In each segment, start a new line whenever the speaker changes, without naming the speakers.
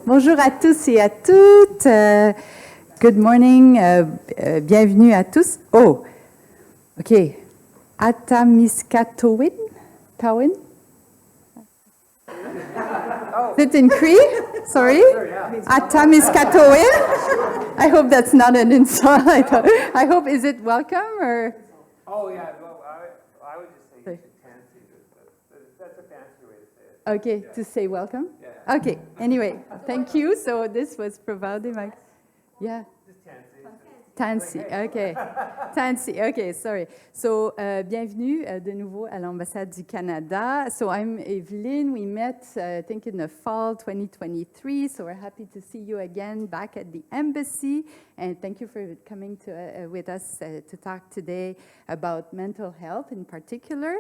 Bonjour à tous et à toutes. Good morning. Bienvenue à tous. Oh, OK. Atamiskatowin? Tawin? Is it in Cree? Sorry? Atamiskatowin? I hope that's not an insult. I hope, is it welcome or?
Oh, yeah. Well, I would just say tansy. That's a fancy way to say it.
Okay,
Yeah.
to say welcome?
Yeah.
Okay, anyway, thank you. So this was provided by, yeah.
Just tansy.
Tansy, OK. Tansy, OK, sorry. So, bienvenue de nouveau à l'ambassade du Canada. So, I'm Evelyn. We met, I think, in the fall 2023. So, we're happy to see you again back at the embassy. And thank you for coming with us to talk today about mental health in particular.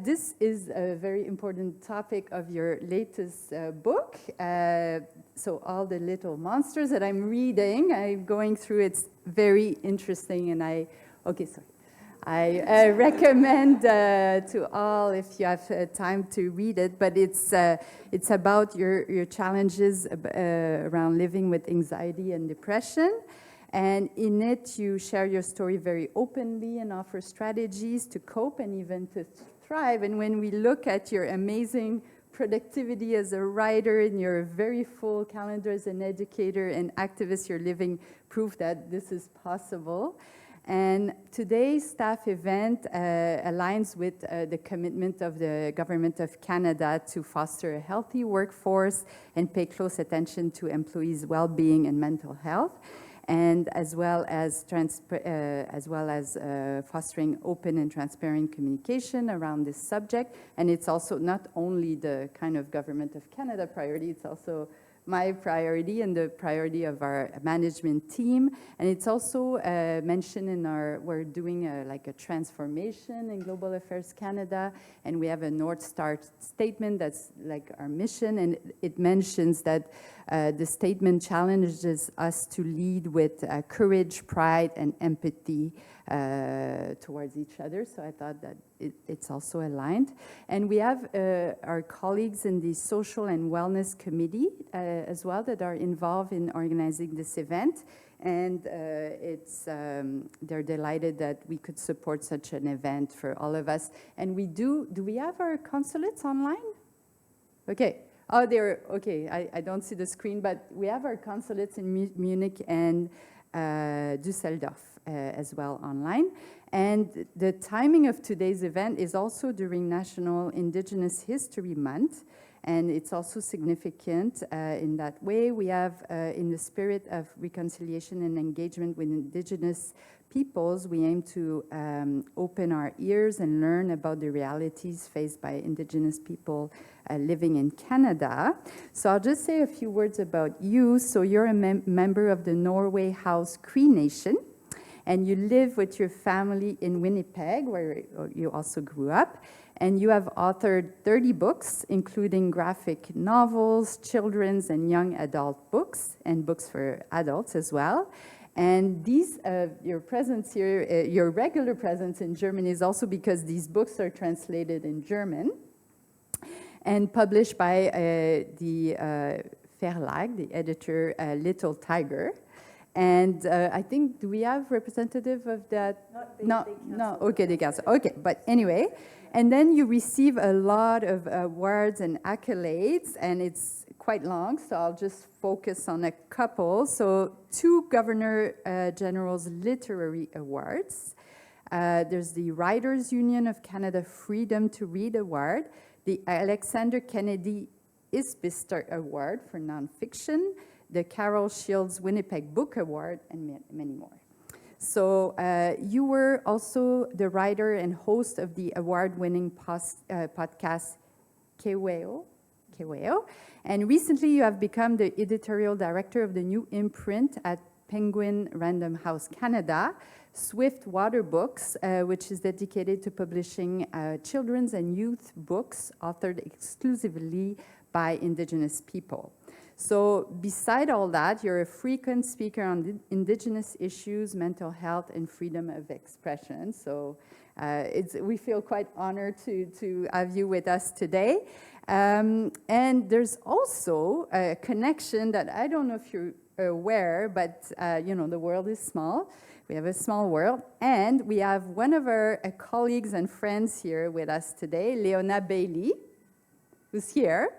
This is a very important topic of your latest book. So all the little monsters that I'm reading, I'm going through, it's very interesting, and I recommend to all, if you have time to read it, but it's about your challenges around living with anxiety and depression. And in it, you share your story very openly and offer strategies to cope and even to thrive. And when we look at your amazing productivity as a writer and your very full calendar as an educator and activist, you're living proof that this is possible. And today's staff event aligns with the commitment of the Government of Canada to foster a healthy workforce and pay close attention to employees' well-being and mental health, and as well as fostering open and transparent communication around this subject. And it's also not only the kind of Government of Canada priority, it's also my priority and the priority of our management team. And it's also mentioned in we're doing like a transformation in Global Affairs Canada, and we have a North Star statement that's like our mission, and it mentions that the statement challenges us to lead with courage, pride, and empathy towards each other. So I thought that it's also aligned. And we have our colleagues in the Social and Wellness Committee as well that are involved in organizing this event. And they're delighted that we could support such an event for all of us. And do we have our consulates online? Okay. Oh, okay. I don't see the screen, but we have our consulates in Munich and Düsseldorf as well online. And the timing of today's event is also during National Indigenous History Month. And it's also significant in that way. We have, in the spirit of reconciliation and engagement with Indigenous peoples, we aim to open our ears and learn about the realities faced by Indigenous people living in Canada. So I'll just say a few words about you. So you're a member of the Norway House Cree Nation, and you live with your family in Winnipeg, where you also grew up. And you have authored 30 books, including graphic novels, children's and young adult books, and books for adults as well. And these, your presence here, your regular presence in Germany is also because these books are translated in German and published by the Verlag, the editor Little Tiger. And I think, do we have representative of that? No. Okay, they cancel. Okay, but anyway. And then you receive a lot of awards and accolades, and it's quite long, so I'll just focus on a couple. So 2 Governor General's Literary Awards. There's the Writers' Union of Canada Freedom to Read Award, the Alexander Kennedy Isbister Award for Nonfiction, the Carol Shields Winnipeg Book Award, and many more. So you were also the writer and host of the award-winning podcast Keweo. And recently you have become the editorial director of the new imprint at Penguin Random House Canada, Swift Water Books, which is dedicated to publishing children's and youth books authored exclusively by Indigenous people. So beside all that, you're a frequent speaker on Indigenous issues, mental health, and freedom of expression. So we feel quite honored to have you with us today. And there's also a connection that I don't know if you're aware, but the world is small. We have a small world, and we have one of our colleagues and friends here with us today, Leona Bailey, who's here.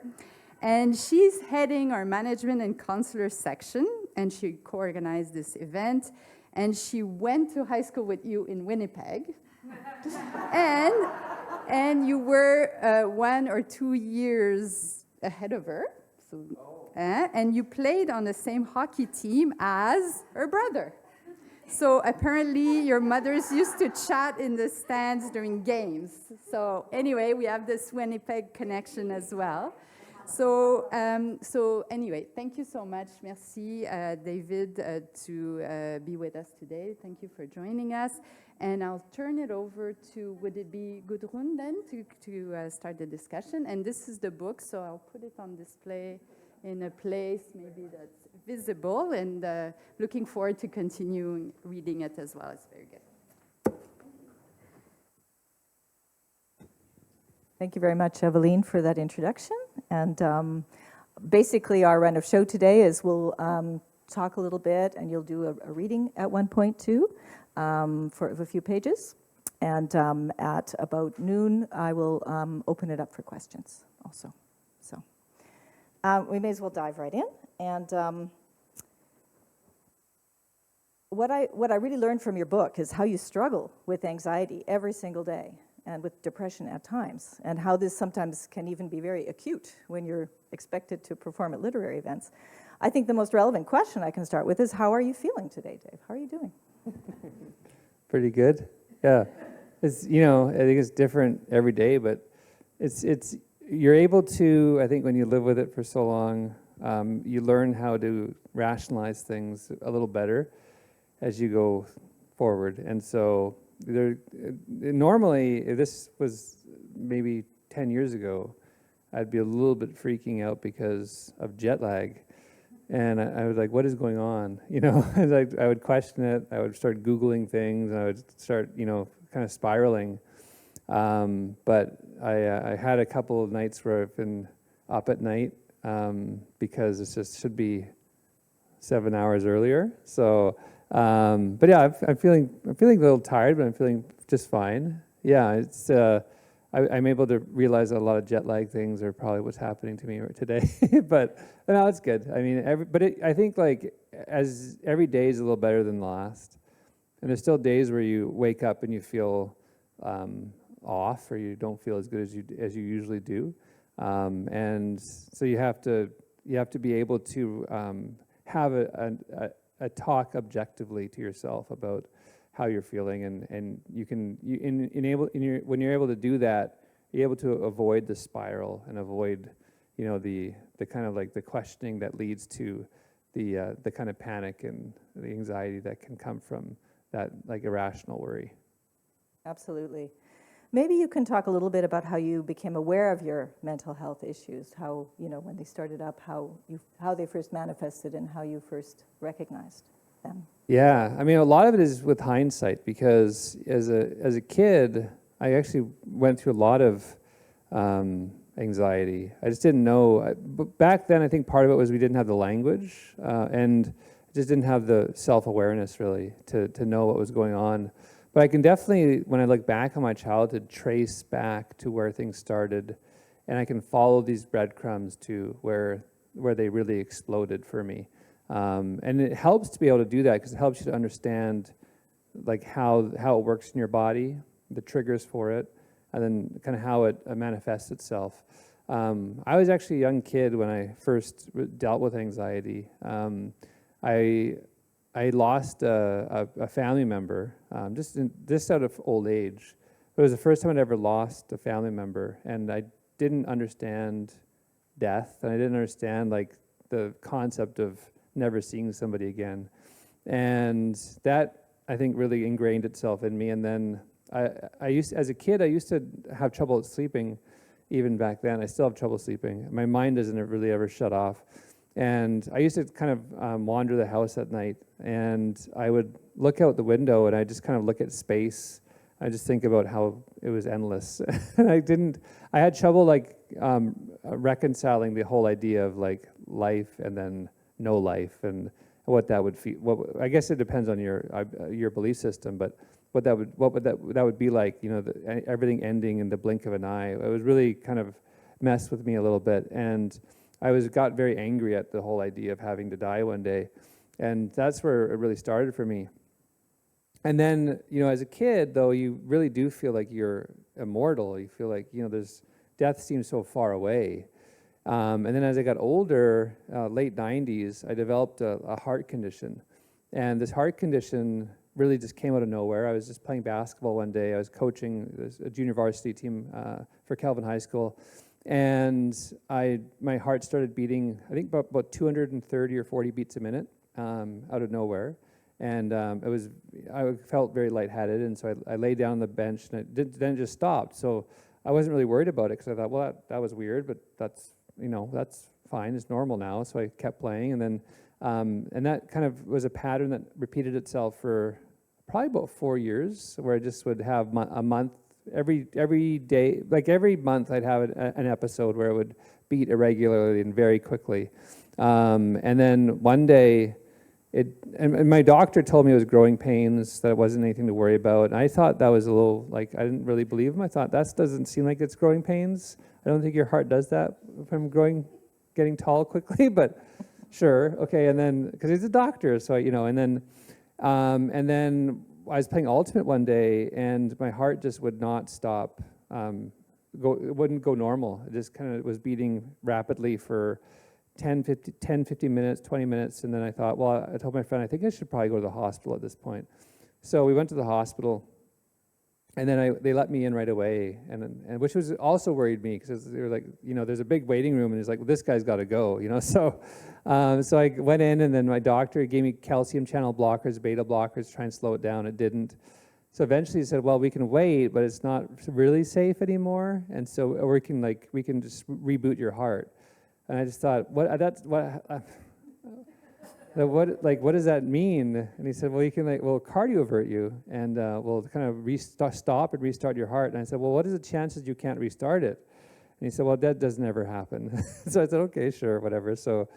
And she's heading our management and consular section, and she co-organized this event. And she went to high school with you in Winnipeg. and you were 1 or 2 years ahead of her. So, and you played on the same hockey team as her brother. So apparently your mothers used to chat in the stands during games. So anyway, we have this Winnipeg connection as well. So anyway, thank you so much. Merci, David, to be with us today. Thank you for joining us. And I'll turn it over to, would it be Gudrun then, to start the discussion? And this is the book, so I'll put it on display in a place maybe that's visible, and looking forward to continuing reading it as well. It's very good.
Thank you very much, Eveline, for that introduction. And basically our run of show today is we'll talk a little bit, and you'll do a reading at one point too, for a few pages. And at about noon, I will open it up for questions also. So we may as well dive right in. And what I really learned from your book is how you struggle with anxiety every single day, and with depression at times, and how this sometimes can even be very acute when you're expected to perform at literary events. I think the most relevant question I can start with is, how are you feeling today, Dave? How are you doing?
Pretty good. Yeah. It's, I think it's different every day, but it's you're able to, I think when you live with it for so long, you learn how to rationalize things a little better as you go forward. And so normally, if this was maybe 10 years ago, I'd be a little bit freaking out because of jet lag. And I was like, what is going on? I would question it. I would start Googling things, and I would start, kind of spiraling. But I had a couple of nights where I've been up at night because it just should be 7 hours earlier. So, but yeah, I'm feeling a little tired, but I'm feeling just fine. Yeah, it's I'm able to realize that a lot of jet lag things are probably what's happening to me today. But no, it's good. I mean, I think as every day is a little better than the last, and there's still days where you wake up and you feel off, or you don't feel as good as you usually do, and so you have to be able to have a talk objectively to yourself about how you're feeling, and when you're able to do that, you're able to avoid the spiral and avoid, the kind of the questioning that leads to the kind of panic and the anxiety that can come from that irrational worry.
Absolutely. Maybe you can talk a little bit about how you became aware of your mental health issues, how, when they started up, how they first manifested, and how you first recognized them.
Yeah, I mean, a lot of it is with hindsight, because as a kid, I actually went through a lot of anxiety. I just didn't know. But back then, I think part of it was we didn't have the language, and just didn't have the self-awareness really to know what was going on. But I can definitely, when I look back on my childhood, trace back to where things started, and I can follow these breadcrumbs to where they really exploded for me. And it helps to be able to do that, because it helps you to understand how it works in your body, the triggers for it, and then kind of how it manifests itself. I was actually a young kid when I first dealt with anxiety. I lost a family member just out of old age. It was the first time I'd ever lost a family member, and I didn't understand death, and I didn't understand the concept of never seeing somebody again. And that, I think, really ingrained itself in me. And then as a kid, I used to have trouble sleeping. Even back then, I still have trouble sleeping. My mind doesn't really ever shut off. And I used to kind of wander the house at night, and I would look out the window, and I just kind of look at space. I just think about how it was endless. And I had trouble like reconciling the whole idea of like life and then no life and what that would feel. I guess it depends on your belief system, but what that would be like, you know, everything ending in the blink of an eye. It was really kind of messed with me a little bit, and I got very angry at the whole idea of having to die one day, and that's where it really started for me. And then, you know, as a kid, though, you really do feel like you're immortal. You feel like, you know, death seems so far away. And then as I got older, late 90s, I developed a heart condition. And this heart condition really just came out of nowhere. I was just playing basketball one day. I was coaching a junior varsity team for Kelvin High School. And my heart started beating, I think about 230 or 40 beats a minute out of nowhere. And I felt very lightheaded, and so I lay down on the bench, and then it just stopped. So I wasn't really worried about it, because I thought, well, that was weird, but that's fine, it's normal now. So I kept playing, and then and that kind of was a pattern that repeated itself for probably about 4 years, where I just would have a month every day, like every month I'd have an episode where it would beat irregularly and very quickly, and then one day. And my doctor told me it was growing pains, that it wasn't anything to worry about. And I thought that was a little, like, I didn't really believe him. I thought, that doesn't seem like it's growing pains. I don't think your heart does that from getting tall quickly, but sure, okay. And then, because he's a doctor, so, you know, and then I was playing Ultimate one day, and my heart just would not stop, it wouldn't go normal. It just kind of was beating rapidly for 10, 15 minutes, 20 minutes, and then I thought, well, I told my friend, I think I should probably go to the hospital at this point. So we went to the hospital, and then they let me in right away, and which was also worried me, because they were like, you know, there's a big waiting room, and it's like, well, this guy's got to go, you know. So so I went in, and then my doctor gave me calcium channel blockers, beta blockers, try and slow it down. It didn't. So eventually he said, well, we can wait, but it's not really safe anymore, and so we can just reboot your heart. And I just thought, what does that mean? And he said, well, we'll cardiovert you, and we'll kind of stop and restart your heart. And I said, well, what is the chances you can't restart it? And he said, well, that doesn't ever happen. So I said, okay, sure, whatever. So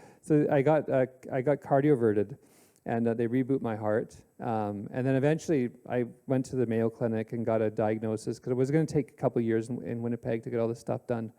I got cardioverted, and they reboot my heart. And then eventually I went to the Mayo Clinic and got a diagnosis, because it was going to take a couple of years in Winnipeg to get all this stuff done.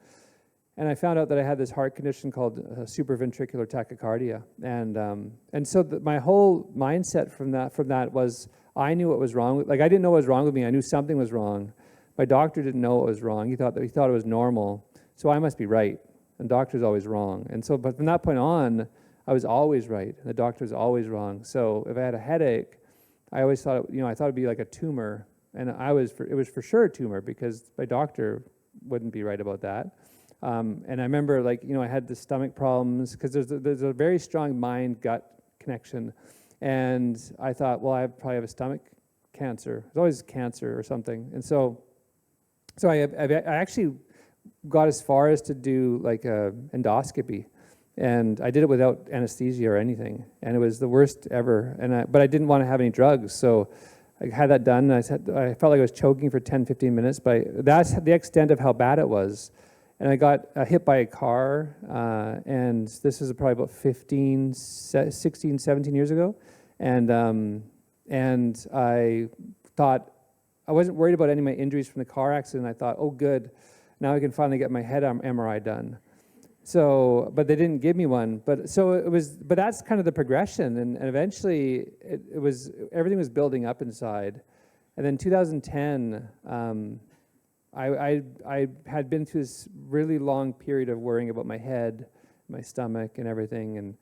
And I found out that I had this heart condition called supraventricular tachycardia, and so my whole mindset from that was, I knew what was wrong. Like, I didn't know what was wrong with me. I knew something was wrong. My doctor didn't know what was wrong. He thought it was normal. So I must be right, and doctor's always wrong. And so, but from that point on, I was always right, and the doctor was always wrong. So if I had a headache, I always thought I thought it'd be like a tumor, and it was for sure a tumor, because my doctor wouldn't be right about that. And I remember, like, you know, I had the stomach problems, because there's a very strong mind-gut connection. And I thought, well, I probably have a stomach cancer. It's always cancer or something. And so I actually got as far as to do like a endoscopy. And I did it without anesthesia or anything. And it was the worst ever. But I didn't want to have any drugs. So I had that done. And I felt like I was choking for 10, 15 minutes. But that's the extent of how bad it was. And I got hit by a car, and this is probably about 16, 17 years ago. And I thought, I wasn't worried about any of my injuries from the car accident. I thought, oh, good, now I can finally get my head MRI done. So, but they didn't give me one. But that's kind of the progression. And eventually, everything was building up inside. And then 2010, I had been through this really long period of worrying about my head, my stomach, and everything, and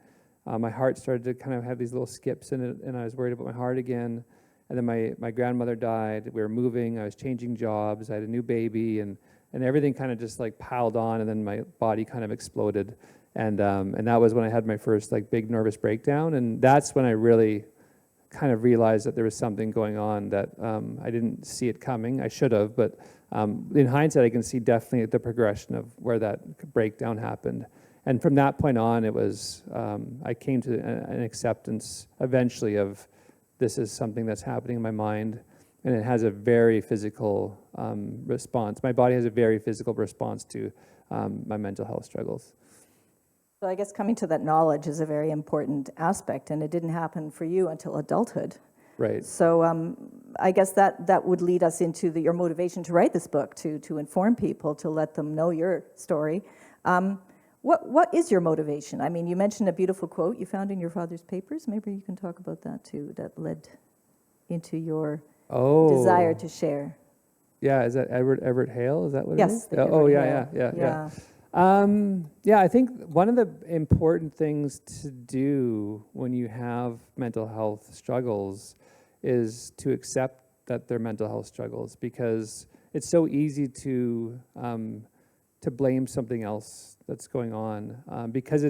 my heart started to kind of have these little skips in it, and I was worried about my heart again. And then my grandmother died. We were moving. I was changing jobs. I had a new baby, and everything kind of just like piled on, and then my body kind of exploded. And that was when I had my first like big nervous breakdown, and that's when I really kind of realized that there was something going on that I didn't see it coming. I should have, but in hindsight, I can see definitely the progression of where that breakdown happened. And from that point on, it was, I came to an acceptance eventually of, this is something that's happening in my mind. and it has a very physical response. My body has a very physical response to my mental health struggles.
So I guess coming to that knowledge is a very important aspect, and it didn't happen for you until adulthood.
Right.
So I guess that would lead us into your motivation to write this book, to inform people, to let them know your story. What is your motivation? I mean, you mentioned a beautiful quote you found in your father's papers. Maybe you can talk about that too, that led into your desire to share.
Yeah, is that Everett Hale? Is that what it is?
Yes.
Oh, yeah. Yeah, I think one of the important things to do when you have mental health struggles is to accept that they're mental health struggles, because it's so easy to blame something else that's going on, because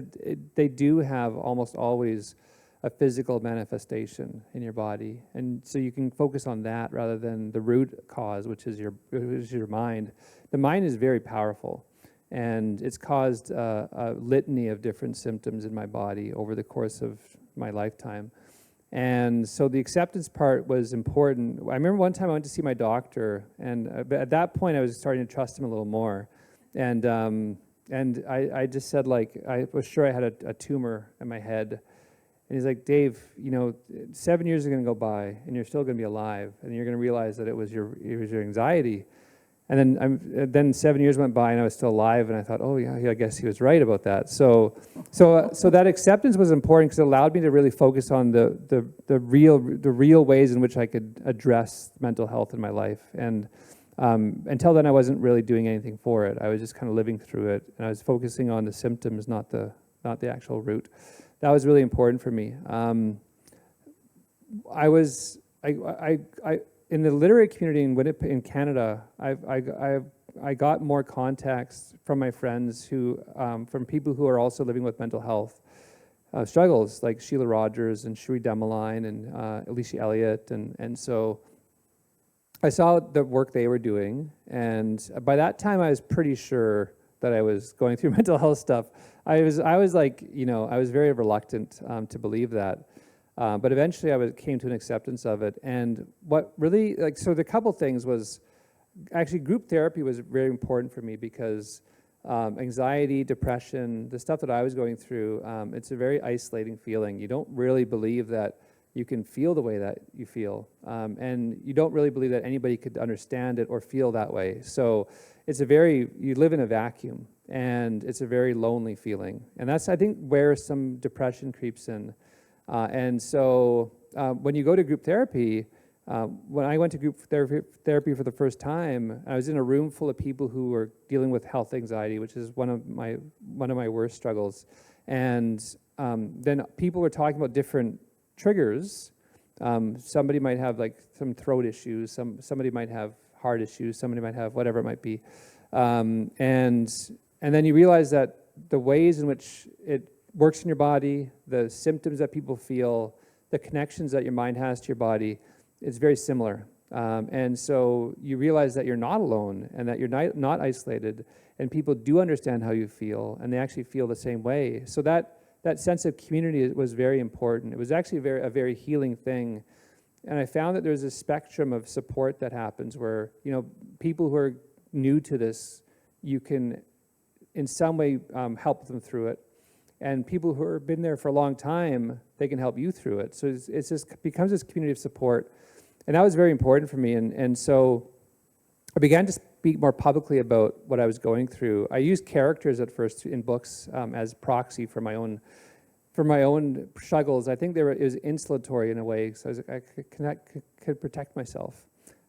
they do have almost always a physical manifestation in your body, and so you can focus on that rather than the root cause, which is your mind. The mind is very powerful, and it's caused a litany of different symptoms in my body over the course of my lifetime. And so the acceptance part was important. I remember one time I went to see my doctor, and at that point I was starting to trust him a little more. And I just said, like, I was sure I had a tumor in my head. And he's like, Dave, 7 years are going to go by, and you're still going to be alive, and you're going to realize that it was your anxiety. And then 7 years went by, and I was still alive, and I thought, oh yeah, I guess he was right about that. So that acceptance was important, because it allowed me to really focus on the real ways in which I could address mental health in my life. And until then, I wasn't really doing anything for it. I was just kind of living through it, and I was focusing on the symptoms, not the actual root. That was really important for me. In the literary community in Winnipeg, in Canada, I got more contacts from my friends from people who are also living with mental health struggles, like Sheila Rogers and Sheree Demeline and Alicia Elliott, and so I saw the work they were doing, and by that time I was pretty sure that I was going through mental health stuff. I was like, I was very reluctant to believe that. But eventually I came to an acceptance of it. And what really, so the couple things was, actually group therapy was very important for me, because anxiety, depression, the stuff that I was going through, it's a very isolating feeling. You don't really believe that you can feel the way that you feel. And you don't really believe that anybody could understand it or feel that way. So you live in a vacuum, and it's a very lonely feeling. And that's, I think, where some depression creeps in. And so when you go to group therapy, when I went to group therapy for the first time, I was in a room full of people who were dealing with health anxiety, which is one of my worst struggles. And then people were talking about different triggers. Somebody might have like some throat issues, somebody might have heart issues, somebody might have whatever it might be. And then you realize that the ways in which it works in your body, the symptoms that people feel, the connections that your mind has to your body, it's very similar. And so you realize that you're not alone, and that you're not isolated, and people do understand how you feel, and they actually feel the same way. So that sense of community was very important. It was actually a very healing thing. And I found that there's a spectrum of support that happens where, people who are new to this, you can in some way help them through it. And people who have been there for a long time, they can help you through it. So it's just becomes this community of support. And that was very important for me. And so I began to speak more publicly about what I was going through. I used characters at first in books as proxy for my own struggles. I think it was insulatory in a way, so I could protect myself.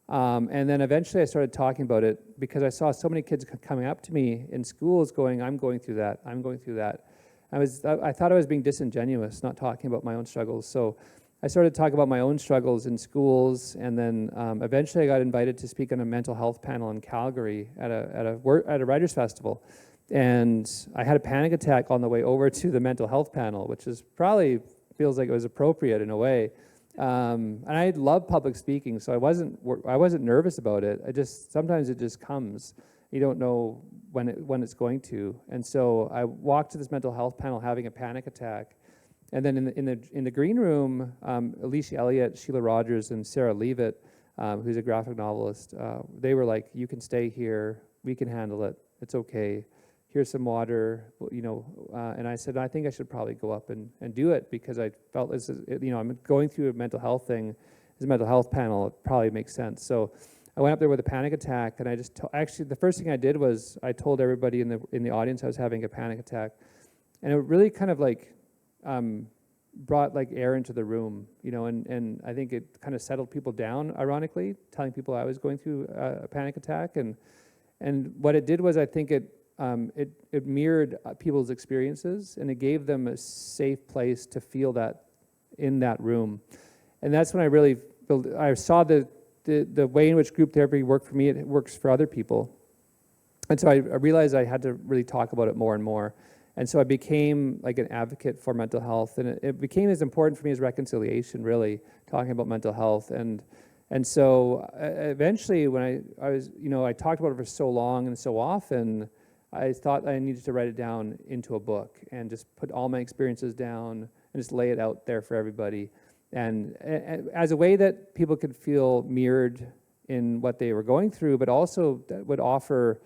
And then eventually I started talking about it, because I saw so many kids coming up to me in schools going, I'm going through that, I'm going through that. I thought I was being disingenuous, not talking about my own struggles. So I started talking about my own struggles in schools, and then eventually I got invited to speak on a mental health panel in Calgary at a writers' festival. And I had a panic attack on the way over to the mental health panel, which is probably feels like it was appropriate in a way. And I love public speaking, so I wasn't nervous about it. Sometimes it just comes. You don't know when it's going to. And so I walked to this mental health panel having a panic attack. And then in the green room, Alicia Elliott, Sheila Rogers, and Sarah Leavitt who's a graphic novelist. They were like, you can stay here, we can handle it, it's okay. Here's some water, and I said, I think I should probably go up and do it, because I felt this is, I'm going through a mental health thing, as a mental health panel, it probably makes sense. So I went up there with a panic attack, and I just, actually the first thing I did was I told everybody in the audience I was having a panic attack, and it really kind of like brought like air into the room, and I think it kind of settled people down, ironically, telling people I was going through a panic attack, and what it did was I think it mirrored people's experiences, and it gave them a safe place to feel that in that room. And that's when I really I saw the way in which group therapy worked for me, it works for other people. And so I realized I had to really talk about it more and more. And so I became like an advocate for mental health, and it became as important for me as reconciliation, really, talking about mental health. And so eventually, when I was, I talked about it for so long and so often, I thought I needed to write it down into a book and just put all my experiences down and just lay it out there for everybody. And as a way that people could feel mirrored in what they were going through, but also that would offer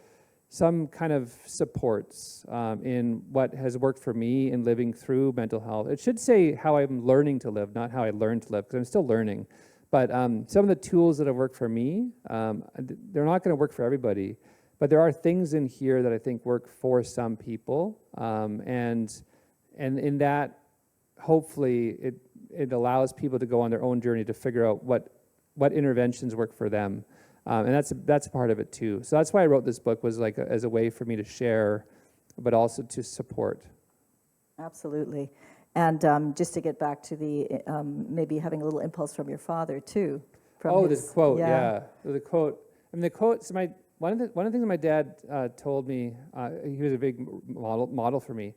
some kind of supports in what has worked for me in living through mental health. It should say how I'm learning to live, not how I learned to live, because I'm still learning. But some of the tools that have worked for me, they're not going to work for everybody. But there are things in here that I think work for some people, and in that, hopefully, it allows people to go on their own journey to figure out what interventions work for them, and that's part of it too. So that's why I wrote this book, was like as a way for me to share, but also to support.
Absolutely. And just to get back to the maybe having a little impulse from your father too.
This quote, yeah. The quote. I mean, the quote. So one of the things that my dad told me, he was a big model for me.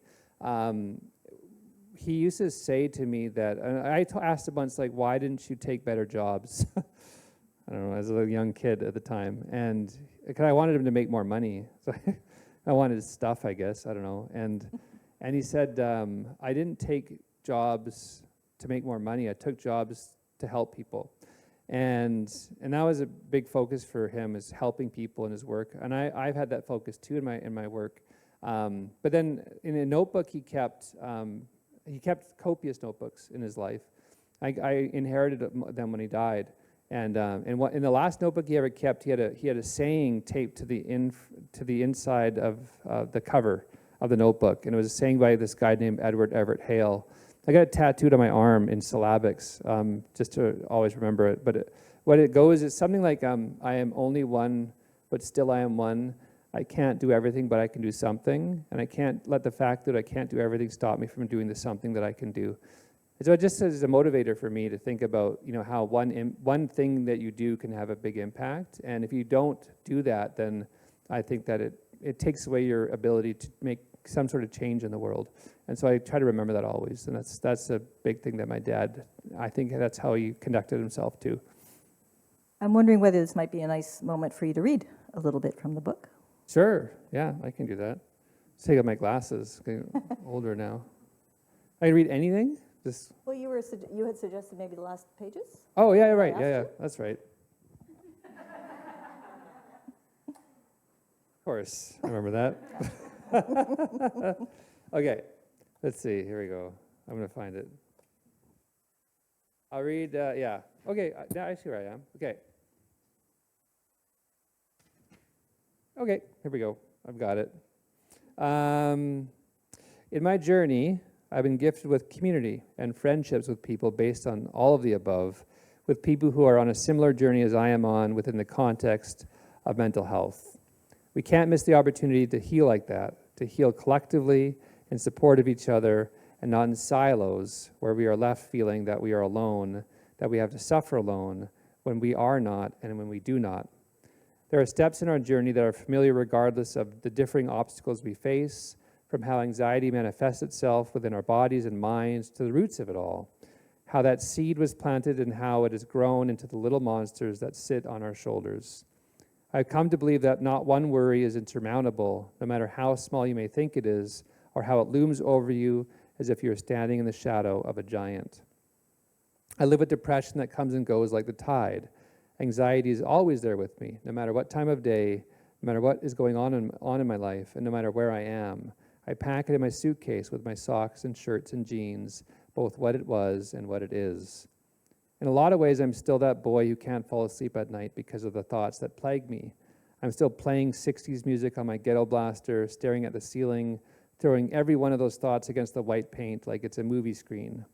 He used to say to me that, and I asked him once, like, why didn't you take better jobs? I don't know, as a young kid at the time, and because I wanted him to make more money, so I wanted his stuff, I guess. I don't know, and he said, I didn't take jobs to make more money. I took jobs to help people. And that was a big focus for him, is helping people in his work. And I've had that focus too in my work. But then in a notebook he kept copious notebooks in his life. I inherited them when he died. And in the last notebook he ever kept, he had a saying taped to the inside of the cover of the notebook, and it was a saying by this guy named Edward Everett Hale. I got it tattooed on my arm in syllabics, just to always remember it. But what it goes is something like, I am only one, but still I am one. I can't do everything, but I can do something. And I can't let the fact that I can't do everything stop me from doing the something that I can do. And so it just is a motivator for me to think about, how one thing that you do can have a big impact. And if you don't do that, then I think that it takes away your ability to make some sort of change in the world. And so I try to remember that always. And that's a big thing that my dad, I think that's how he conducted himself too.
I'm wondering whether this might be a nice moment for you to read a little bit from the book.
Sure, yeah, I can do that. Let's take out my glasses, getting older now. I can read anything? Just.
Well, you had suggested maybe the last pages?
Oh, yeah, you're right, yeah, that's right. Of course, I remember that. Okay, let's see, here we go. I'm gonna find it. I'll read, yeah. Okay, now I see where I am, okay. Okay, here we go, I've got it. In my journey, I've been gifted with community and friendships with people based on all of the above, with people who are on a similar journey as I am on within the context of mental health. We can't miss the opportunity to heal like that, to heal collectively in support of each other and not in silos where we are left feeling that we are alone, that we have to suffer alone when we are not and when we do not. There are steps in our journey that are familiar regardless of the differing obstacles we face, from how anxiety manifests itself within our bodies and minds to the roots of it all, how that seed was planted and how it has grown into the little monsters that sit on our shoulders. I've come to believe that not one worry is insurmountable, no matter how small you may think it is, or how it looms over you as if you're standing in the shadow of a giant. I live with depression that comes and goes like the tide, Anxiety is always there with me, no matter what time of day, no matter what is going on in my life, and no matter where I am. I pack it in my suitcase with my socks and shirts and jeans, both what it was and what it is. In a lot of ways, I'm still that boy who can't fall asleep at night because of the thoughts that plague me. I'm still playing 60s music on my ghetto blaster, staring at the ceiling, throwing every one of those thoughts against the white paint like it's a movie screen.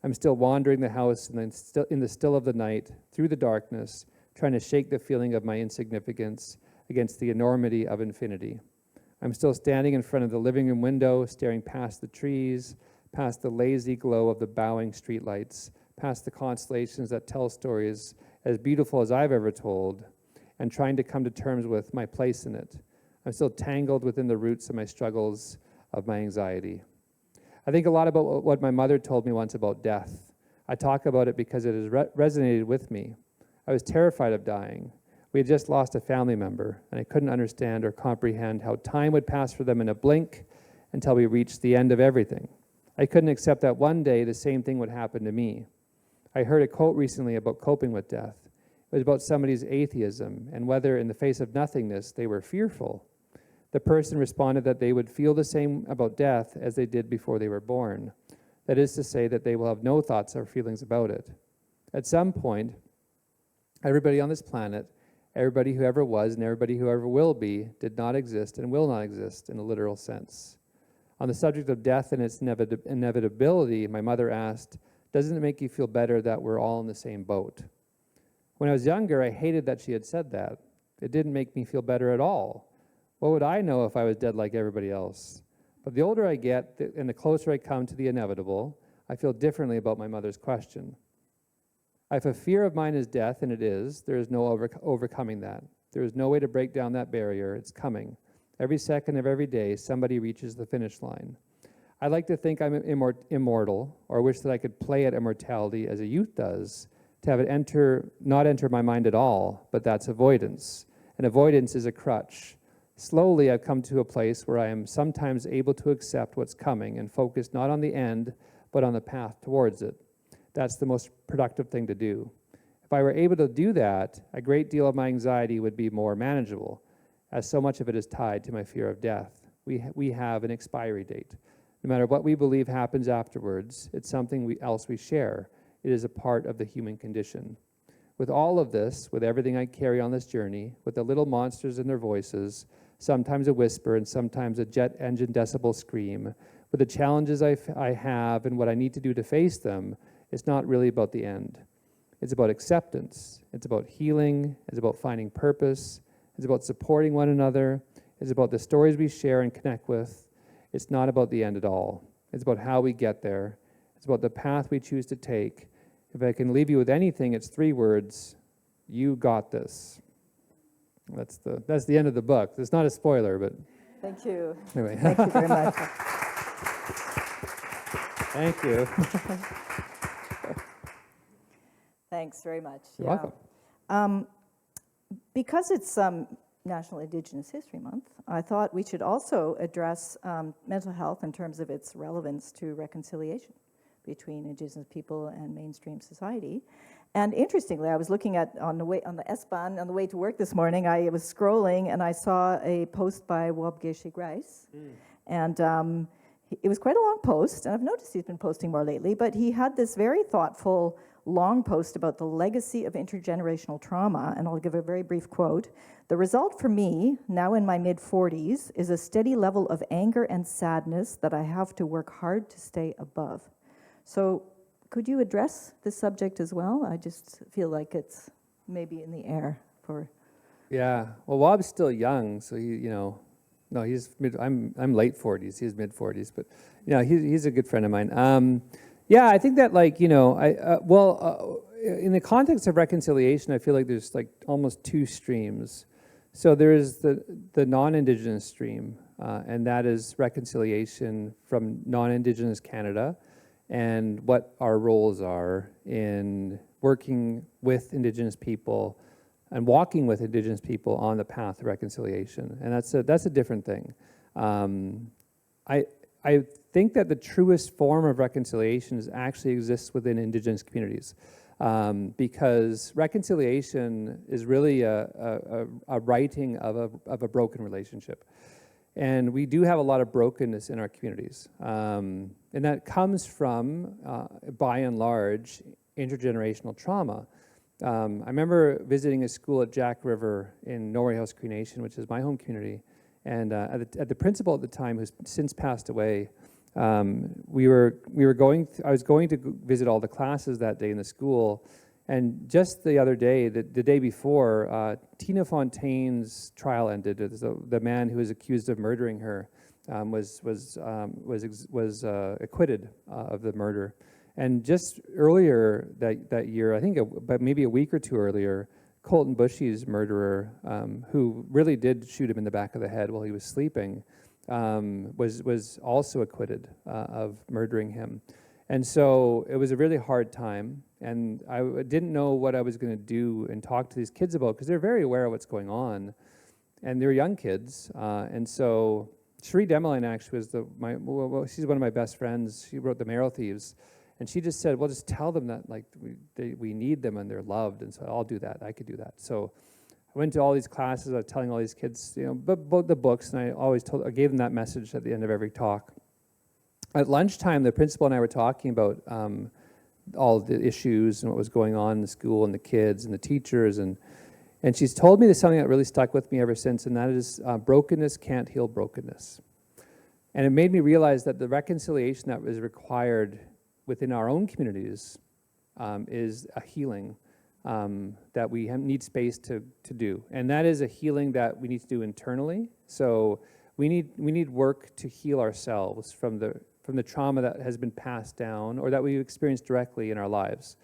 I'm still wandering the house in the still of the night, through the darkness, trying to shake the feeling of my insignificance against the enormity of infinity. I'm still standing in front of the living room window, staring past the trees, past the lazy glow of the bowing streetlights, past the constellations that tell stories as beautiful as I've ever told, and trying to come to terms with my place in it. I'm still tangled within the roots of my struggles, of my anxiety. I think a lot about what my mother told me once about death. I talk about it because it has resonated with me. I was terrified of dying. We had just lost a family member, and I couldn't understand or comprehend how time would pass for them in a blink until we reached the end of everything. I couldn't accept that one day the same thing would happen to me. I heard a quote recently about coping with death. It was about somebody's atheism and whether in the face of nothingness they were fearful. The person responded that they would feel the same about death as they did before they were born. That is to say that they will have no thoughts or feelings about it. At some point, everybody on this planet, everybody who ever was and everybody who ever will be, did not exist and will not exist in a literal sense. On the subject of death and its inevitability, my mother asked, "Doesn't it make you feel better that we're all in the same boat?" When I was younger, I hated that she had said that. It didn't make me feel better at all. What would I know if I was dead like everybody else? But the older I get and the closer I come to the inevitable, I feel differently about my mother's question. If a fear of mine is death, and it is, there is no overcoming that. There is no way to break down that barrier. It's coming. Every second of every day, somebody reaches the finish line. I like to think I'm immortal, or wish that I could play at immortality as a youth does, to have it not enter my mind at all, but that's avoidance. And avoidance is a crutch. Slowly, I've come to a place where I am sometimes able to accept what's coming and focus not on the end, but on the path towards it. That's the most productive thing to do. If I were able to do that, a great deal of my anxiety would be more manageable, as so much of it is tied to my fear of death. We have an expiry date. No matter what we believe happens afterwards, it's something else we share. It is a part of the human condition. With all of this, with everything I carry on this journey, with the little monsters and their voices, sometimes a whisper and sometimes a jet engine decibel scream, with the challenges I have and what I need to do to face them, it's not really about the end. It's about acceptance. It's about healing. It's about finding purpose. It's about supporting one another. It's about the stories we share and connect with. It's not about the end at all. It's about how we get there. It's about the path we choose to take. If I can leave you with anything, it's 3 words: you got this. That's the end of the book. It's not a spoiler, but
Thank you.
anyway.
Thank you very much.
Thank you.
Thanks very much.
You're welcome.
Because it's National Indigenous History Month, I thought we should also address mental health in terms of its relevance to reconciliation between Indigenous people and mainstream society. And interestingly, I was looking at on the S-Bahn on the way to work this morning. I was scrolling and I saw a post by Wabgeshe Grice, and it was quite a long post. And I've noticed he's been posting more lately. But he had this very thoughtful, long post about the legacy of intergenerational trauma. And I'll give a very brief quote: "The result for me, now in my mid-40s, is a steady level of anger and sadness that I have to work hard to stay above." So could you address this subject as well? I just feel like it's maybe in the air for...
Yeah, well, Wob's still young, so I'm late 40s, he's mid 40s, but he's a good friend of mine. Yeah, I think that in the context of reconciliation, I feel like there's almost 2 streams. So there is the non-Indigenous stream, and that is reconciliation from non-Indigenous Canada, and what our roles are in working with Indigenous people and walking with Indigenous people on the path of reconciliation. And that's a different thing. I think that the truest form of reconciliation actually exists within Indigenous communities. because reconciliation is really a righting of a broken relationship. And we do have a lot of brokenness in our communities. And that comes from, by and large, intergenerational trauma. I remember visiting a school at Jack River in Norway House Cree Nation, which is my home community. And at the principal at the time, who's since passed away, I was going to visit all the classes that day in the school. And just the other day, the day before, Tina Fontaine's trial ended. The man who was accused of murdering her was acquitted of the murder. And just earlier that year, I think but maybe a week or two earlier, Colton Bushy's murderer, who really did shoot him in the back of the head while he was sleeping, was also acquitted of murdering him. And so it was a really hard time, and I didn't know what I was going to do and talk to these kids about, because they're very aware of what's going on, and they're young kids. And so Cherie Demeline actually was she's one of my best friends. She wrote The Marrow Thieves, and she just said, well, just tell them that like we need them and they're loved. And so I'll do that. I could do that. So I went to all these classes. I was telling all these kids, about the books, and I gave them that message at the end of every talk. At lunchtime, the principal and I were talking about all the issues and what was going on in the school and the kids and the teachers, and she's told me something that really stuck with me ever since, and that is brokenness can't heal brokenness. And it made me realize that the reconciliation that is required within our own communities is a healing that we need space to do, and that is a healing that we need to do internally. So we need work to heal ourselves from the trauma that has been passed down or that we've experienced directly in our lives.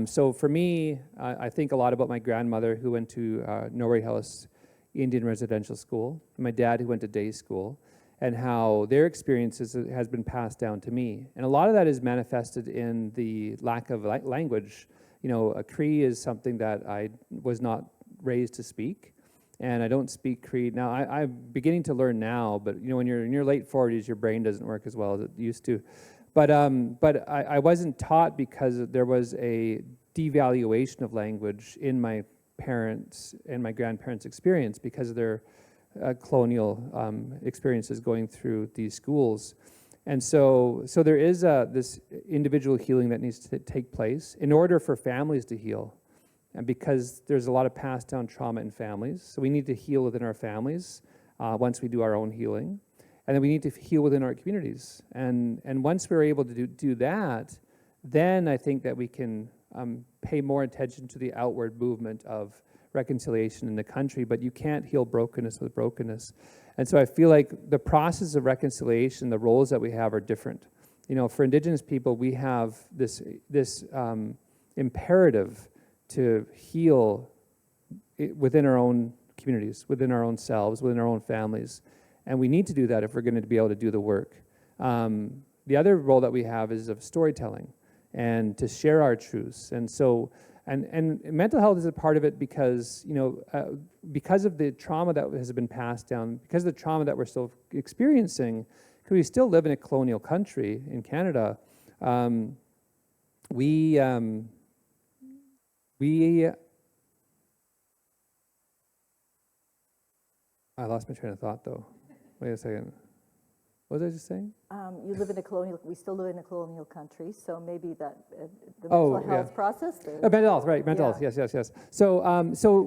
So for me, I think a lot about my grandmother, who went to Norway House Indian Residential School, and my dad, who went to day school, and how their experiences has been passed down to me. And a lot of that is manifested in the lack of language. A Cree is something that I was not raised to speak, and I don't speak Cree. Now, I'm beginning to learn now, but when you're in your late 40s, your brain doesn't work as well as it used to. But I wasn't taught, because there was a devaluation of language in my parents' and my grandparents' experience because of their colonial experiences going through these schools. And so there is this individual healing that needs to take place in order for families to heal. And because there's a lot of passed down trauma in families, so we need to heal within our families once we do our own healing. And then we need to heal within our communities. And once we're able to do that, then I think that we can pay more attention to the outward movement of reconciliation in the country. But you can't heal brokenness with brokenness. And so I feel like the process of reconciliation, the roles that we have are different. For Indigenous people, we have this imperative to heal within our own communities, within our own selves, within our own families. And we need to do that if we're going to be able to do the work. The other role that we have is of storytelling and to share our truths. And so, and mental health is a part of it because, because of the trauma that has been passed down, because of the trauma that we're still experiencing, because we still live in a colonial country in Canada, I lost my train of thought, though. Wait a second. What was I just saying?
We still live in a colonial country, so maybe that the
Oh,
mental health process.
Mental health, right? Mental health. Yes. So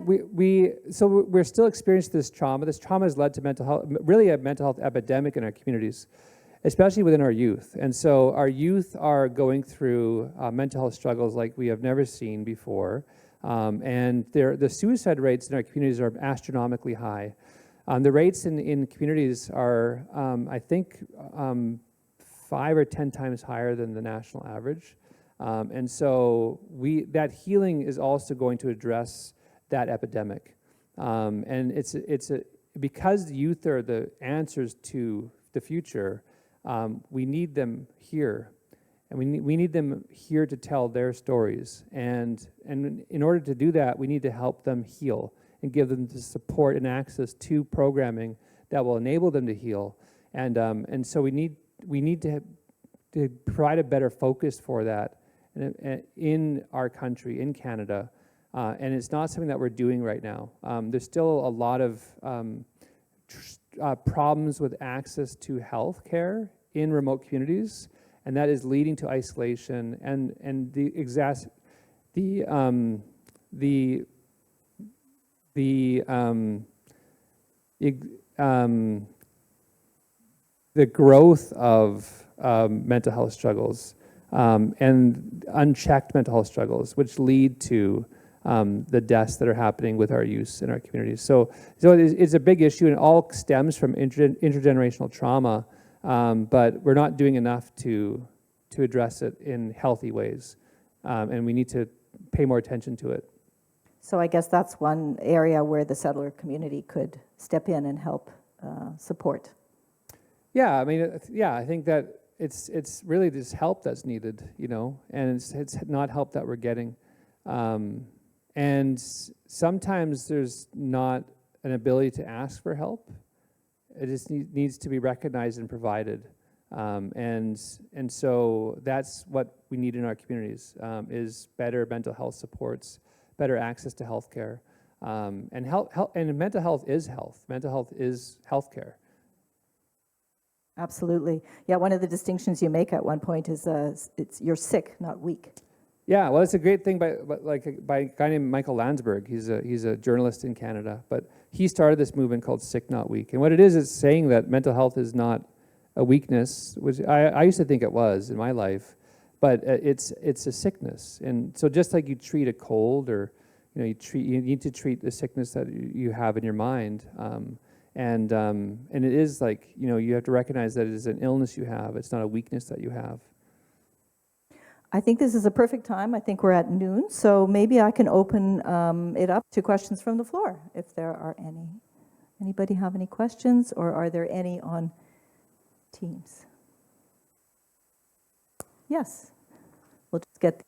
we're still experiencing this trauma. This trauma has led to mental health, really a mental health epidemic in our communities, especially within our youth. And so our youth are going through mental health struggles like we have never seen before, and the suicide rates in our communities are astronomically high. The rates in communities are, I think, 5 or 10 times higher than the national average. And so that healing is also going to address that epidemic. And because the youth are the answers to the future, we need them here. And we need them here to tell their stories. And in order to do that, we need to help them heal and give them the support and access to programming that will enable them to heal. And so we need to provide a better focus for that in our country, in Canada, and it's not something that we're doing right now. There's still a lot of problems with access to health care in remote communities, and that is leading to isolation and the growth of mental health struggles and unchecked mental health struggles, which lead to the deaths that are happening with our youth in our communities. So it's a big issue, and it all stems from intergenerational trauma, but we're not doing enough to address it in healthy ways, and we need to pay more attention to it.
So I guess that's one area where the settler community could step in and help support.
Yeah, I mean, I think that it's really this help that's needed, and it's not help that we're getting. And sometimes there's not an ability to ask for help. It just needs to be recognized and provided. And so that's what we need in our communities, is better mental health supports, better access to health care. And mental health is health. Mental health is healthcare.
Absolutely. Yeah, one of the distinctions you make at one point is you're sick, not weak.
Yeah, well, it's a great thing by a guy named Michael Landsberg. He's a journalist in Canada, but he started this movement called Sick Not Weak. And what it is saying that mental health is not a weakness, which I used to think it was in my life, but it's a sickness. And so just like you treat a cold, or you need to treat the sickness that you have in your mind. And it is like, you have to recognize that it is an illness you have. It's not a weakness that you have.
I think this is a perfect time. I think we're at noon, so maybe I can open it up to questions from the floor, if there are any. Anybody have any questions, or are there any on Teams? Yes. We'll just get...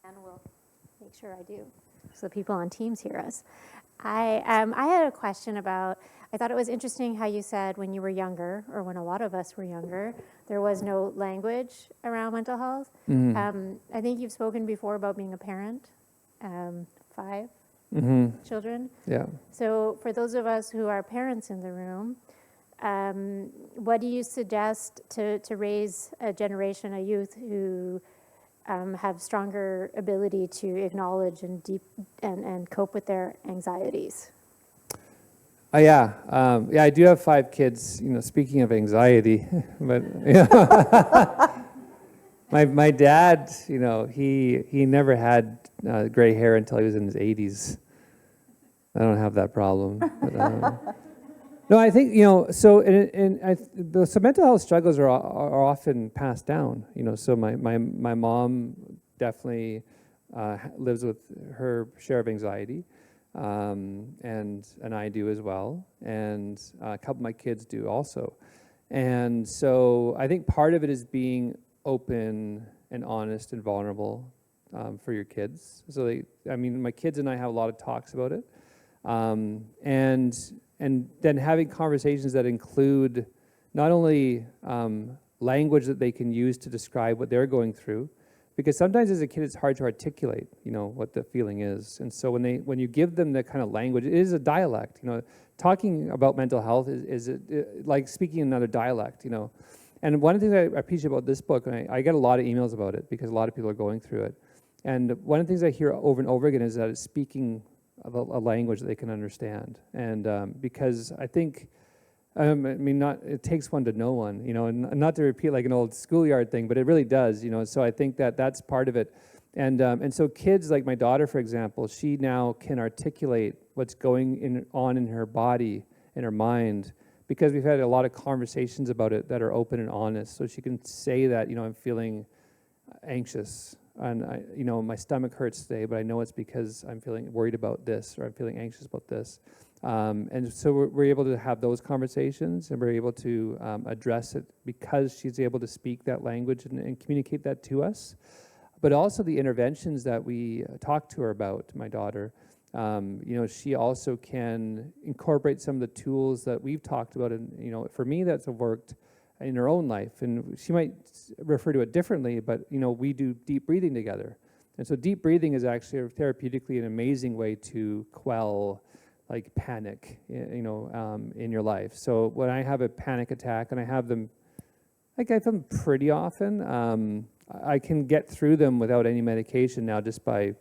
And we'll make sure I do, so the people on Teams hear us. I had a question about, I thought it was interesting how you said when you were younger, or when a lot of us were younger, there was no language around mental health. Mm-hmm. I think you've spoken before about being a parent, 5 children.
Yeah.
So for those of us who are parents in the room, what do you suggest to raise a generation of youth who have stronger ability to acknowledge and cope with their anxieties?
Yeah, I do have 5 kids. Speaking of anxiety, but my dad, he never had gray hair until he was in his 80s. I don't have that problem. But, no, I think so. So mental health struggles are often passed down. So my mom definitely lives with her share of anxiety. And I do as well, and a couple of my kids do also. And so I think part of it is being open and honest and vulnerable for your kids. So my kids and I have a lot of talks about it, and then having conversations that include not only language that they can use to describe what they're going through, because sometimes as a kid it's hard to articulate, what the feeling is. And so when you give them that kind of language, it is a dialect. Talking about mental health is like speaking another dialect. And one of the things I appreciate about this book, and I get a lot of emails about it because a lot of people are going through it. And one of the things I hear over and over again is that it's speaking a language that they can understand. And because I think, it takes one to know one, and not to repeat like an old schoolyard thing, but it really does, so I think that's part of it. And so kids like my daughter, for example, she now can articulate what's going on in her body, in her mind, because we've had a lot of conversations about it that are open and honest. So she can say that, I'm feeling anxious, and my stomach hurts today, but I know it's because I'm feeling worried about this, or I'm feeling anxious about this. And so we're able to have those conversations, and we're able to address it because she's able to speak that language and communicate that to us. But also the interventions that we talk to her about, my daughter, she also can incorporate some of the tools that we've talked about. And, for me, that's worked in her own life. And she might refer to it differently, but we do deep breathing together. And so deep breathing is actually therapeutically an amazing way to quell like panic, in your life. So when I have a panic attack, and I have them pretty often, I can get through them without any medication now, just by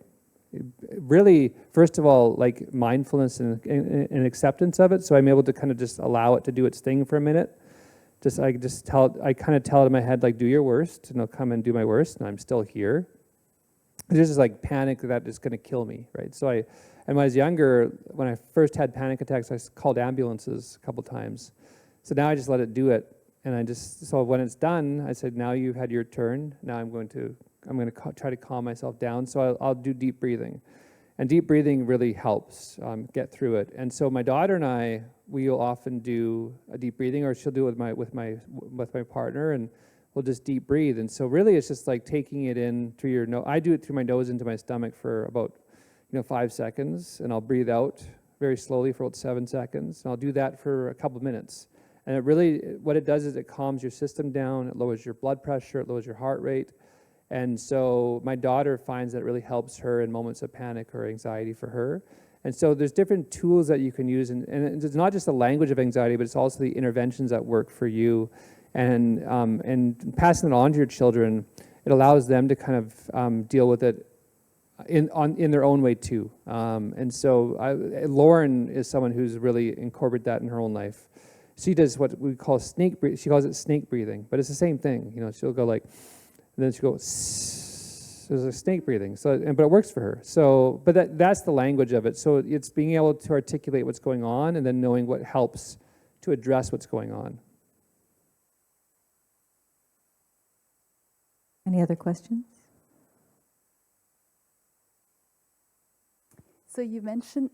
really, first of all, like mindfulness and acceptance of it. So I'm able to kind of just allow it to do its thing for a minute. I kind of tell it in my head, like, do your worst, and I'll come and do my worst, and I'm still here. There's just like panic that is going to kill me, right? And when I was younger, when I first had panic attacks, I called ambulances a couple times. So now I just let it do it, and so when it's done, I said, now you've had your turn. Now I'm going to try to calm myself down. So I'll do deep breathing, and deep breathing really helps get through it. And so my daughter and I, we'll often do a deep breathing, or she'll do it with my partner, and we'll just deep breathe. And so really it's just like taking it in through your nose. I do it through my nose into my stomach for about 5 seconds, and I'll breathe out very slowly for about 7 seconds, and I'll do that for a couple of minutes. And it really, what it does is it calms your system down, it lowers your blood pressure, it lowers your heart rate. And so my daughter finds that it really helps her in moments of panic or anxiety for her. And so there's different tools that you can use, and it's not just the language of anxiety, but it's also the interventions that work for you. And passing it on to your children, it allows them to kind of deal with it in their own way too. And so Lauren is someone who's really incorporated that in her own life. She does what we call snake breathing. She calls it snake breathing, but it's the same thing. She'll go like, and then she'll go, there's a snake breathing. But it works for her. So, but that's the language of it. So it's being able to articulate what's going on, and then knowing what helps to address what's going on.
Any other questions?
So you mentioned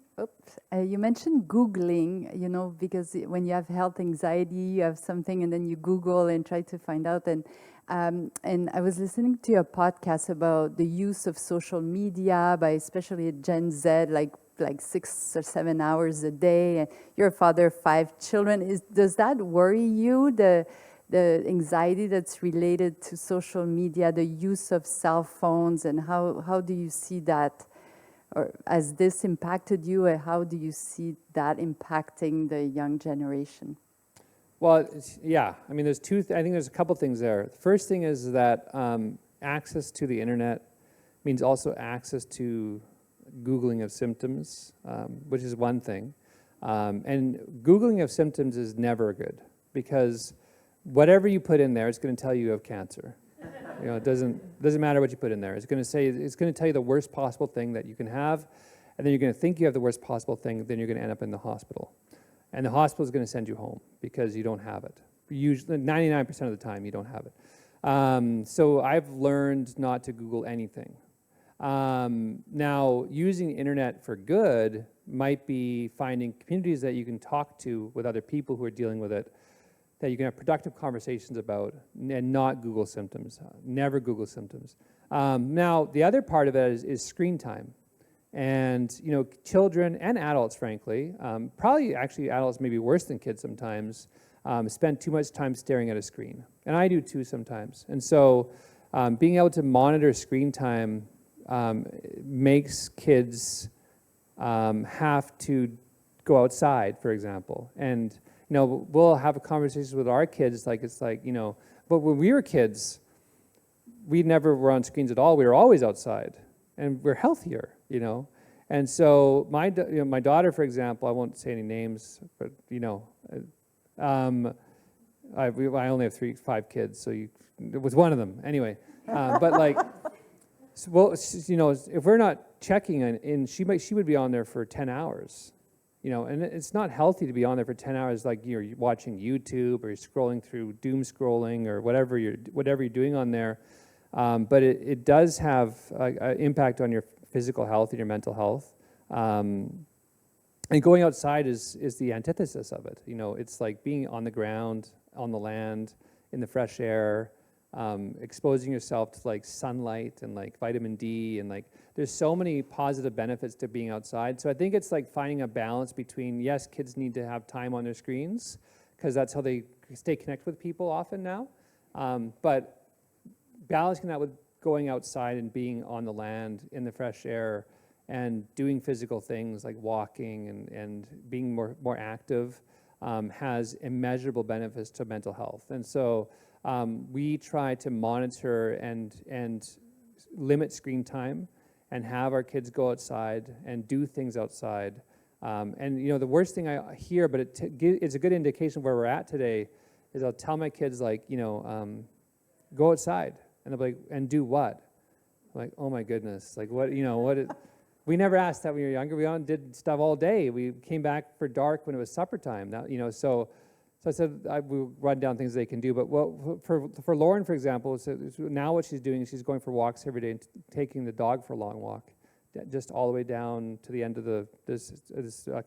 Googling, because when you have health anxiety, you have something and then you Google and try to find out. And I was listening to a podcast about the use of social media by especially Gen Z, like 6 or 7 hours a day. And you're a father of 5 children. Does that worry you, the anxiety that's related to social media, the use of cell phones, and how do you see that? Or has this impacted you, and how do you see that impacting the young generation?
Well, yeah. I mean, I think there's a couple things there. The first thing is that access to the internet means also access to Googling of symptoms, which is one thing. And Googling of symptoms is never good, because whatever you put in there, it's going to tell you have cancer. It doesn't matter what you put in there. It's going to tell you the worst possible thing that you can have, and then you're going to think you have the worst possible thing. Then you're going to end up in the hospital, and the hospital is going to send you home because you don't have it. Usually, 99% of the time, you don't have it. So I've learned not to Google anything. Now, using the internet for good might be finding communities that you can talk to with other people who are dealing with it, that you can have productive conversations about, and not Google symptoms. Never Google symptoms. Now, the other part of it is screen time. And children and adults, frankly, probably actually adults maybe worse than kids sometimes, spend too much time staring at a screen. And I do too sometimes. And so being able to monitor screen time makes kids have to go outside, for example. And we'll have a conversation with our kids, but when we were kids, we never were on screens at all. We were always outside, and we're healthier, And so my daughter, for example, I won't say any names, but I only have 5 kids, so it was one of them anyway. If we're not checking in, she would be on there for 10 hours. And it's not healthy to be on there for 10 hours, like you're watching YouTube or you're scrolling through doom scrolling or whatever you're doing on there. But it does have an impact on your physical health and your mental health. And going outside is the antithesis of it. It's like being on the ground, on the land, in the fresh air, exposing yourself to like sunlight and like vitamin D, and like there's so many positive benefits to being outside. So I think it's like finding a balance between, yes, kids need to have time on their screens because that's how they stay connected with people often now. But balancing that with going outside and being on the land in the fresh air and doing physical things like walking and being more active has immeasurable benefits to mental health. And so we try to monitor and limit screen time and have our kids go outside and do things outside. And you know, the worst thing I hear, but it's a good indication of where we're at today, is I'll tell my kids, like, you know, go outside. And they'll be like, and do what? I'm like, oh my goodness, like what, you know, we never asked that when we were younger. We did stuff all day. We came back for dark when it was supper time. Now, you know, so I said we run down things they can do. But for Lauren, for example, so now what she's doing is she's going for walks every day and taking the dog for a long walk, just all the way down to the end of this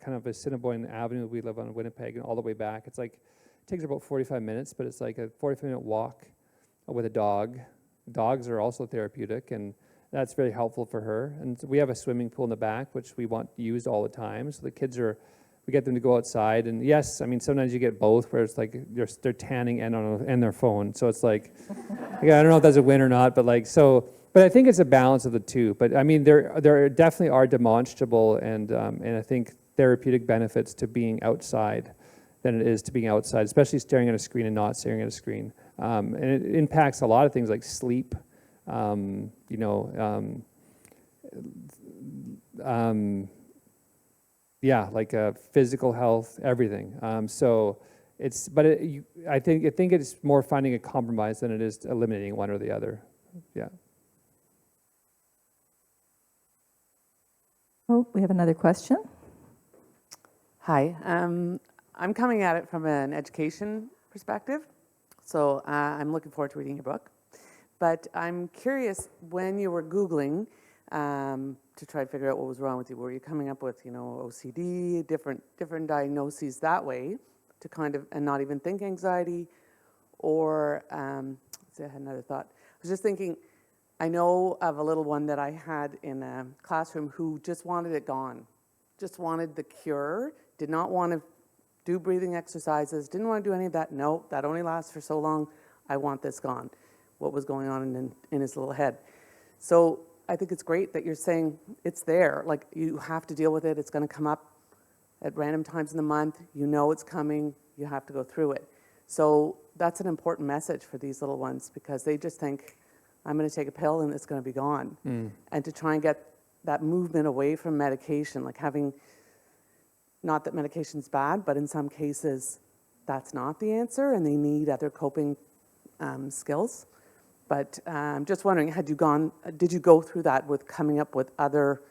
kind of Assiniboine Avenue we live on in Winnipeg, and all the way back. It's like, it takes her about 45 minutes, but it's like a 45-minute walk with a dog. Dogs are also therapeutic, and that's very helpful for her. And we have a swimming pool in the back, which we want used all the time. So the kids we get them to go outside. And yes, I mean, sometimes you get both, where it's like they're tanning and their phone. So it's like, yeah, I don't know if that's a win or not, but like, so, but I think it's a balance of the two. But I mean, there definitely are demonstrable and I think therapeutic benefits to being outside than it is to being outside, especially staring at a screen and not staring at a screen. And it impacts a lot of things like sleep, you know, yeah, like physical health, everything. So it's, but I think it's more finding a compromise than it is eliminating one or the other. Yeah.
Oh, we have another question.
Hi, I'm coming at it from an education perspective, so I'm looking forward to reading your book. But I'm curious, when you were Googling to try to figure out what was wrong with you, were you coming up with, you know, OCD, different diagnoses that way to kind of, and not even think anxiety? Or, let's see, I had another thought. I was just thinking, I know of a little one that I had in a classroom who just wanted it gone, just wanted the cure, did not want to do breathing exercises, didn't want to do any of that. No, that only lasts for so long. I want this gone. What was going on in his little head. So I think it's great that you're saying it's there. Like, you have to deal with it. It's going to come up at random times in the month. You know it's coming. You have to go through it. So that's an important message for these little ones, because they just think, I'm going to take a pill and it's going to be gone. And to try and get that movement away from medication, like having, not that medication's bad, but in some cases that's not the answer and they need other coping skills. But I'm just wondering, did you go through that with coming up with other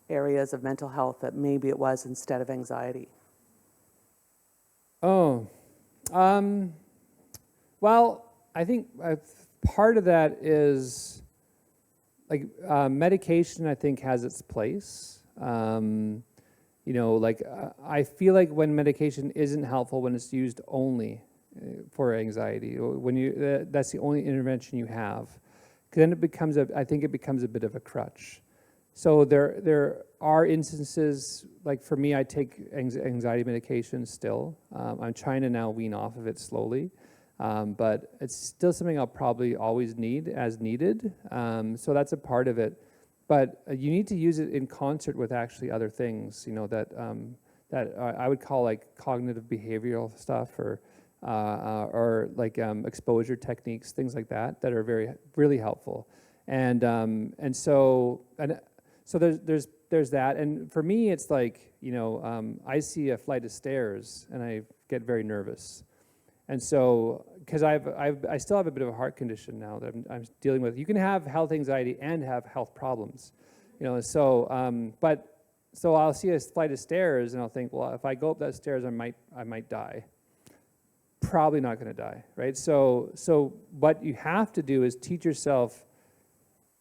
areas of mental health that maybe it was instead of anxiety?
Oh, well, I think part of that is, like, medication, I think, has its place. You know, like, I feel like when medication isn't helpful when it's used only for anxiety, when that's the only intervention you have, then it becomes I think it becomes a bit of a crutch. So there are instances, like for me, I take anxiety medication still. I'm trying to now wean off of it slowly, but it's still something I'll probably always need as needed. So that's a part of it. But you need to use it in concert with actually other things, you know, that I would call like cognitive behavioral stuff, or like exposure techniques, things like that are really helpful. And so there's that. And for me, it's like, you know, I see a flight of stairs and I get very nervous. And so, because I still have a bit of a heart condition now that I'm dealing with. You can have health anxiety and have health problems, you know. So, so I'll see a flight of stairs and I'll think, well, if I go up that stairs, I might die. Probably not going to die, right? So what you have to do is teach yourself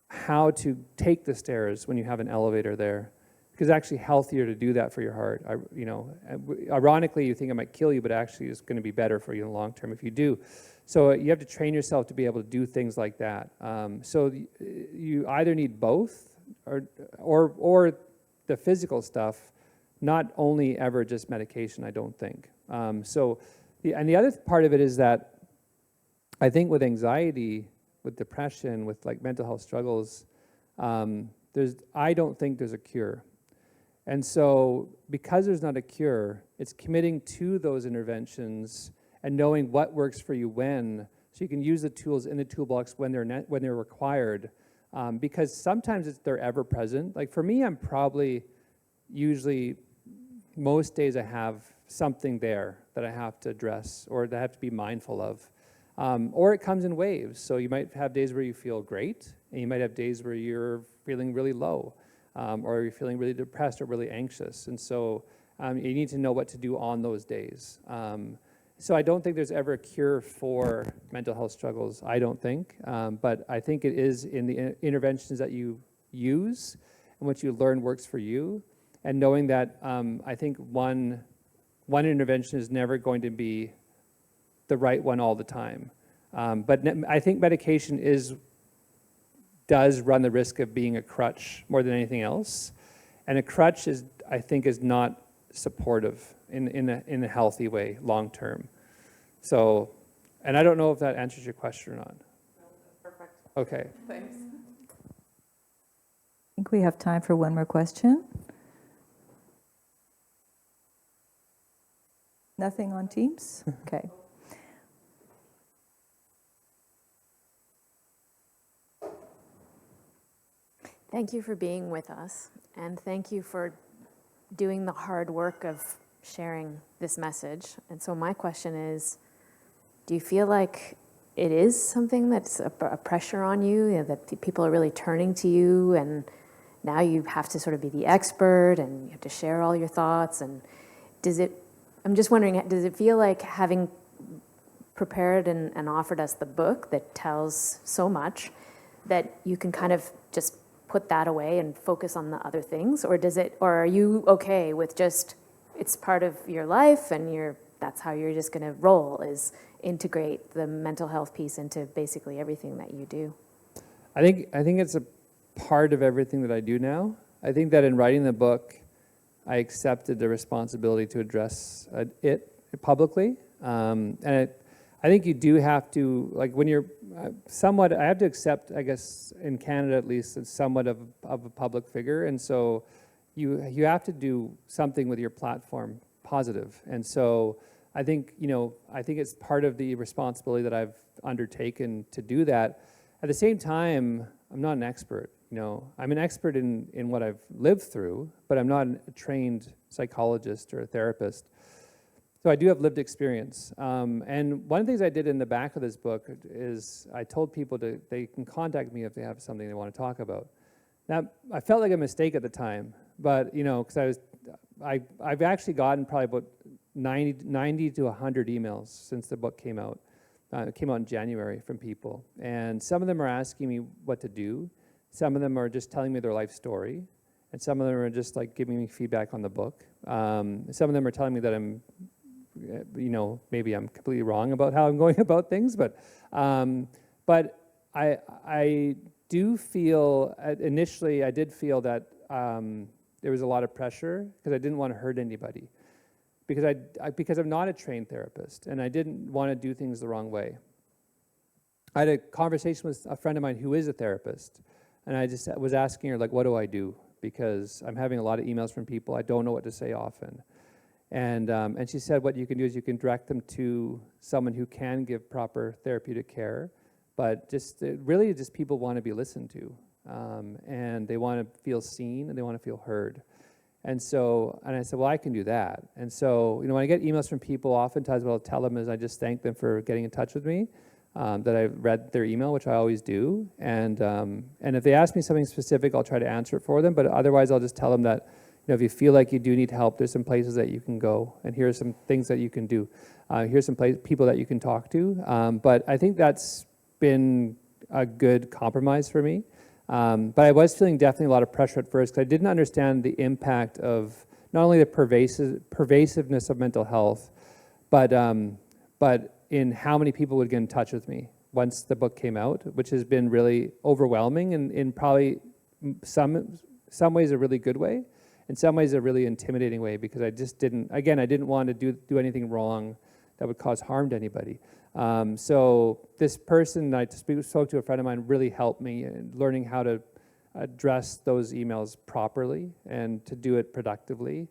how to take the stairs when you have an elevator there, because it's actually healthier to do that for your heart. You know, ironically, you think it might kill you, but actually it's going to be better for you in the long term if you do. So you have to train yourself to be able to do things like that. So you either need both, or the physical stuff, not only ever just medication, I don't think. And the other part of it is that I think with anxiety, with depression, with like mental health struggles, I don't think there's a cure. And so because there's not a cure, it's committing to those interventions and knowing what works for you when, so you can use the tools in the toolbox when they're required. Because sometimes they're ever present. Like for me, I'm probably usually, most days I have something there that I have to address or that I have to be mindful of. Or it comes in waves. So you might have days where you feel great, and you might have days where you're feeling really low, or you're feeling really depressed or really anxious. And so you need to know what to do on those days. So I don't think there's ever a cure for mental health struggles, I don't think. But I think it is in the interventions that you use and what you learn works for you. And knowing that I think one intervention is never going to be the right one all the time. But I think medication does run the risk of being a crutch more than anything else. And a crutch I think is not supportive in a healthy way long term. So, and I don't know if that answers your question or not.
No, that's perfect.
Okay.
Thanks.
I think we have time for one more question. Nothing on Teams? Okay.
Thank you for being with us, and thank you for doing the hard work of sharing this message. And so my question is, do you feel like it is something that's a pressure on you, that people are really turning to you, and now you have to sort of be the expert, and you have to share all your thoughts? And I'm just wondering, does it feel like having prepared and offered us the book that tells so much that you can kind of just put that away and focus on the other things? Or are you okay with just, it's part of your life and that's how you're just gonna roll, is integrate the mental health piece into basically everything that you do?
I think it's a part of everything that I do now. I think that in writing the book, I accepted the responsibility to address it publicly. I think you do have to, like when you're somewhat, I have to accept, I guess, in Canada at least, it's somewhat of a public figure. And so you have to do something with your platform positive. And so I think it's part of the responsibility that I've undertaken to do that. At the same time, I'm not an expert. I'm an expert in what I've lived through, but I'm not a trained psychologist or a therapist. So I do have lived experience. And one of the things I did in the back of this book is I told people they can contact me if they have something they want to talk about. Now, I felt like a mistake at the time, but because I've actually gotten probably about 90 to 100 emails since the book came out. It came out in January from people. And some of them are asking me what to do. Some of them are just telling me their life story. And some of them are just like giving me feedback on the book. Some of them are telling me that I'm, maybe I'm completely wrong about how I'm going about things. But I do feel, initially I did feel that there was a lot of pressure because I didn't want to hurt anybody. Because I'm not a trained therapist, and I didn't want to do things the wrong way. I had a conversation with a friend of mine who is a therapist, and I just was asking her, like, what do I do? Because I'm having a lot of emails from people. I don't know what to say often. And she said what you can do is you can direct them to someone who can give proper therapeutic care, but just really just people want to be listened to, and they want to feel seen, and they want to feel heard. And I said, well, I can do that. And so, when I get emails from people, oftentimes what I'll tell them is I just thank them for getting in touch with me, that I've read their email, which I always do. And if they ask me something specific, I'll try to answer it for them. But otherwise, I'll just tell them that, if you feel like you do need help, there's some places that you can go. And here are some things that you can do. Here's some people that you can talk to. But I think that's been a good compromise for me. But I was feeling definitely a lot of pressure at first because I didn't understand the impact of not only the pervasiveness of mental health, but in how many people would get in touch with me once the book came out, which has been really overwhelming and in probably some ways a really good way, in some ways a really intimidating way, because I just didn't want to do anything wrong, that would cause harm to anybody. So this person I spoke to, a friend of mine, really helped me in learning how to address those emails properly and to do it productively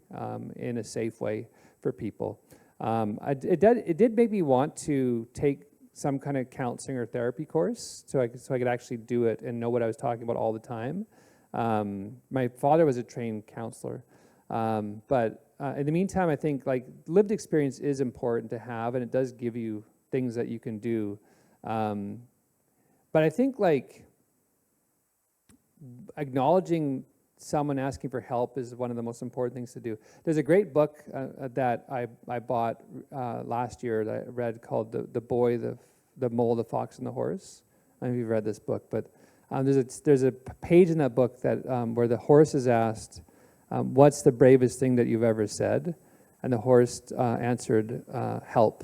in a safe way for people. It did make me want to take some kind of counseling or therapy course so I could actually do it and know what I was talking about all the time. My father was a trained counselor, but in the meantime, I think like lived experience is important to have, and it does give you things that you can do. But I think like acknowledging someone asking for help is one of the most important things to do. There's a great book that I bought last year that I read called The Boy, the Mole, the Fox, and the Horse. I don't know if you've read this book, but there's a page in that book that where the horse is asked, what's the bravest thing that you've ever said? And the horse answered, help.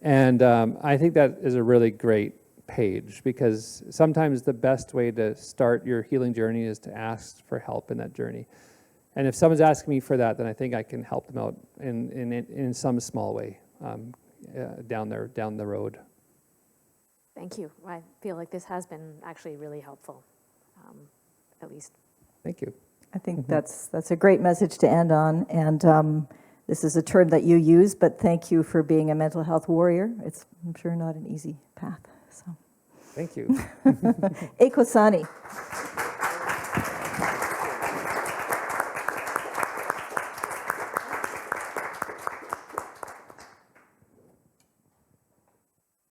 And I think that is a really great page, because sometimes the best way to start your healing journey is to ask for help in that journey. And if someone's asking me for that, then I think I can help them out in some small way down the road.
Thank you. I feel like this has been actually really helpful, at least.
Thank you.
I think that's a great message to end on, and this is a term that you use, but thank you for being a mental health warrior. It's, I'm sure, not an easy path. So,
Thank you.
Ekosani.